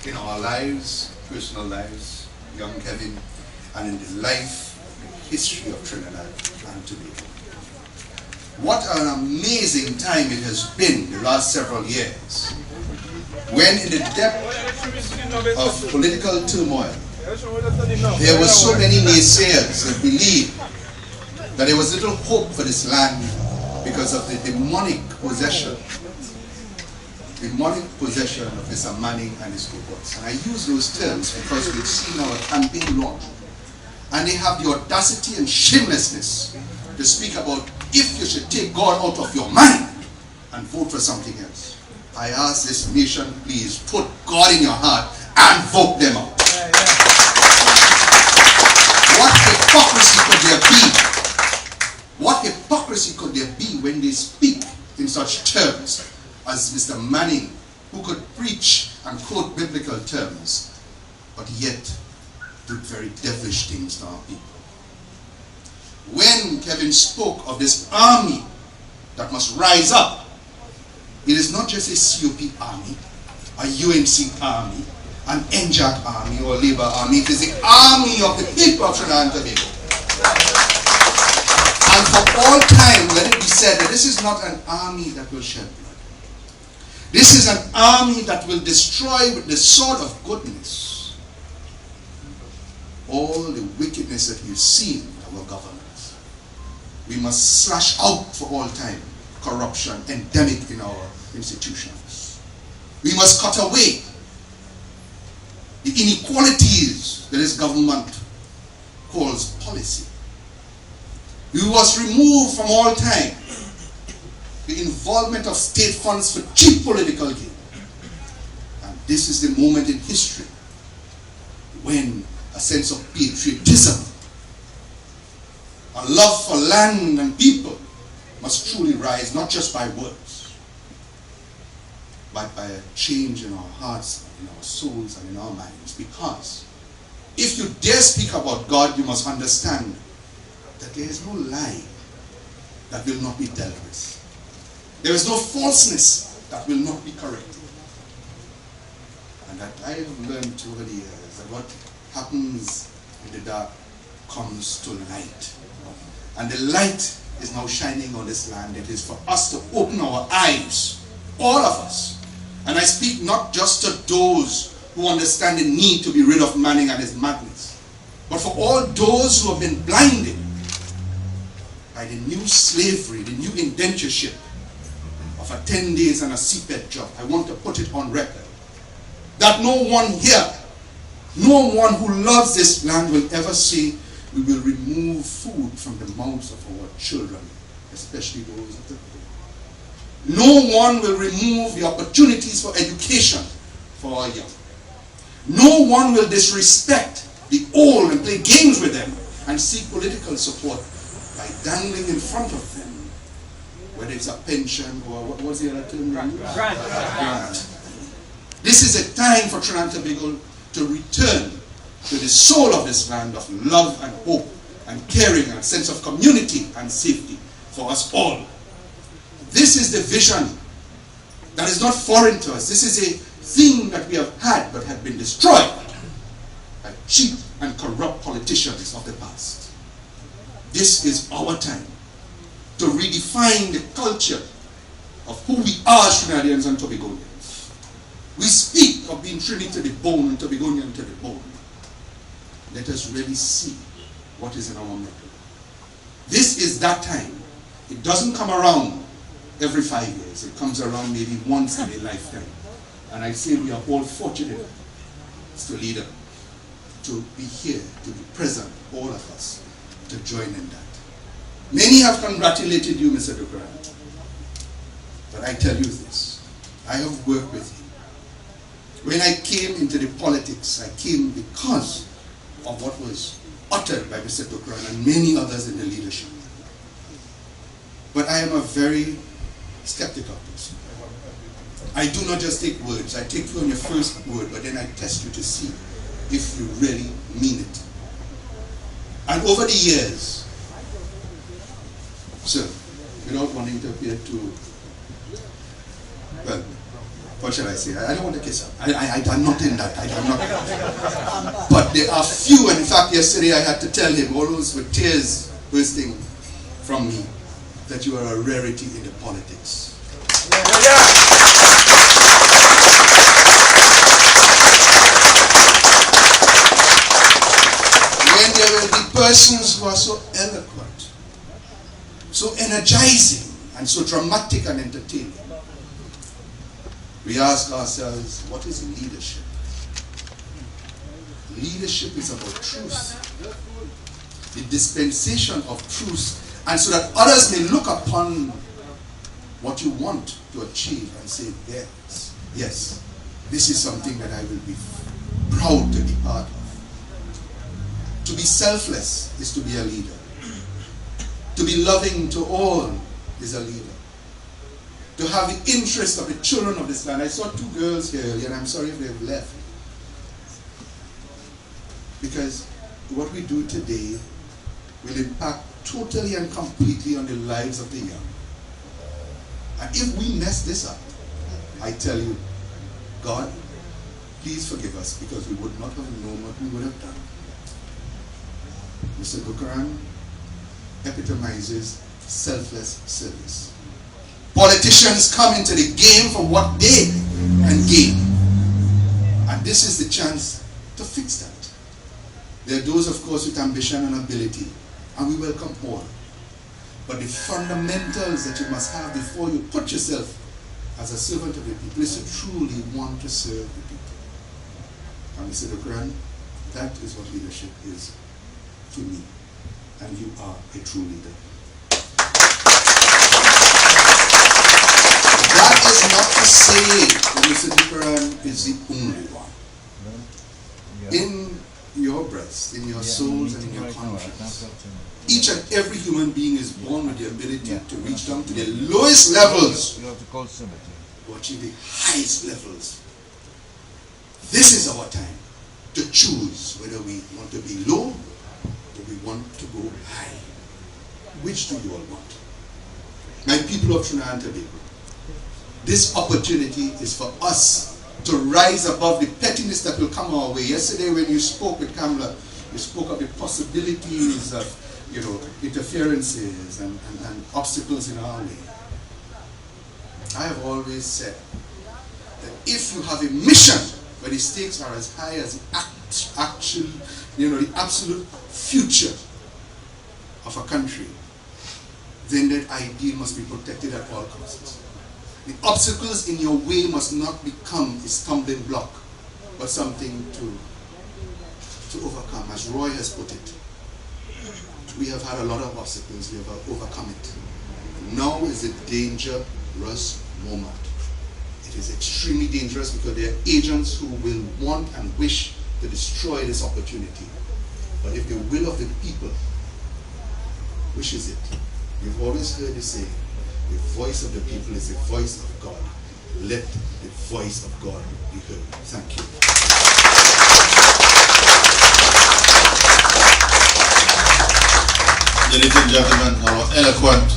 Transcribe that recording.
in our lives, personal lives, young Kevin, and in the life and history of Trinidad and Tobago. What an amazing time it has been the last several years, when in the depth of political turmoil, there were so many naysayers that believed that there was little hope for this land because of the demonic possession of Mr. Manning and his cohorts. And I use those terms because we've seen our campaign launch, and they have the audacity and shamelessness to speak about if you should take God out of your mind and vote for something else. I ask this nation, please put God in your heart and vote them out. What hypocrisy could there be? What hypocrisy could there be when they speak in such terms as Mr. Manning, who could preach and quote biblical terms, but yet do very devilish things to our people? When Kevin spoke of this army that must rise up, it is not just a COP army, a UNC army, an NJAC army or Labour army. It is the army of the people of Trinidad and Tobago. And for all time, let it be said that this is not an army that will shed blood. This is an army that will destroy with the sword of goodness all the wickedness that we've seen in our governments. We must slash out for all time corruption endemic in our institutions. We must cut away the inequalities that this government calls policy. We must remove from all time the involvement of state funds for cheap political gain. And this is the moment in history when a sense of patriotism, a love for land and people must truly rise, not just by words, but by a change in our hearts, in our souls, and in our minds. Because if you dare speak about God, you must understand that there is no lie that will not be dealt with. There is no falseness that will not be corrected. And that I have learned over the years that what happens in the dark comes to light. And the light is now shining on this land. It is for us to open our eyes, all of us. And I speak not just to those who understand the need to be rid of Manning and his madness, but for all those who have been blinded by the new slavery, the new indentureship of a 10 days and a seabed job. I want to put it on record that no one here, no one who loves this land will ever say we will remove food from the mouths of our children, especially those of the poor. No one will remove the opportunities for education for our young. No one will disrespect the old and play games with them and seek political support by dangling in front of them, whether it's a pension or what was the other term? Grant. This is a time for Trinidad and Tobago to return to the soul of this land of love and hope and caring and sense of community and safety for us all. This is the vision that is not foreign to us. This is a thing that we have had but have been destroyed by cheap and corrupt politicians of the past. This is our time to redefine the culture of who we are as Trinidadians and Tobagonians. We speak of being Trinity to the bone and Tobagonian to the bone. Let us really see what is in our middle. This is that time. It doesn't come around every 5 years. It comes around maybe once in a lifetime. And I say we are all fortunate as to leader to be here, to be present, all of us, to join in that. Many have congratulated you, Mr. Dukran. But I tell you this, I have worked with you. When I came into the politics, I came because of what was uttered by Mr. Dukran and many others in the leadership. But I am a very skeptical person. I do not just take words. I take you on your first word, but then I test you to see if you really mean it. And over the years, sir, without wanting to appear too, well, what shall I say? I don't want to kiss her. I'm not in that. I'm not. But there are few, and in fact yesterday I had to tell him, almost with tears bursting from me, that you are a rarity in the politics. When there will be persons who are so eloquent, so energizing, and so dramatic and entertaining, we ask ourselves, what is leadership? Leadership is about truth, the dispensation of truth, and so that others may look upon what you want to achieve and say, yes, this is something that I will be proud to be part of. To be selfless is to be a leader. To be loving to all is a leader. To have the interest of the children of this land. I saw two girls here earlier, and I'm sorry if they've left. Because what we do today will impact totally and completely on the lives of the young. And if we mess this up, I tell you, God, please forgive us, because we would not have known what we would have done. Mr. Bukaran epitomizes selfless service. Politicians come into the game for what they can gain. And this is the chance to fix that. There are those, of course, with ambition and ability, and we welcome all. But the fundamentals that you must have before you put yourself as a servant of the people is to truly want to serve the people. And Mr. Bukaran, that is what leadership is to me. And you are a true leader. That is not to say that Mr. Bukaran is the only one. In your breast, in your souls, and in your conscience, each and every human being is born with the ability to reach down to the lowest levels to achieve the highest levels. This is our time to choose whether we want to be low or we want to go high. Which do you all want? My people of Trinidad and Tobago, this opportunity is for us to rise above the pettiness that will come our way. Yesterday when you spoke with Kamla, you spoke of the possibilities of, interferences and obstacles in our way. I have always said that if you have a mission where the stakes are as high as the absolute future of a country, then that ideal must be protected at all costs. The obstacles in your way must not become a stumbling block, but something to overcome. As Roy has put it, we have had a lot of obstacles, we have overcome it. Now is a dangerous moment. It is extremely dangerous because there are agents who will want and wish to destroy this opportunity. But if the will of the people wishes it, you've always heard it say, the voice of the people is the voice of God. Let the voice of God be heard. Thank you. Ladies and gentlemen, our eloquent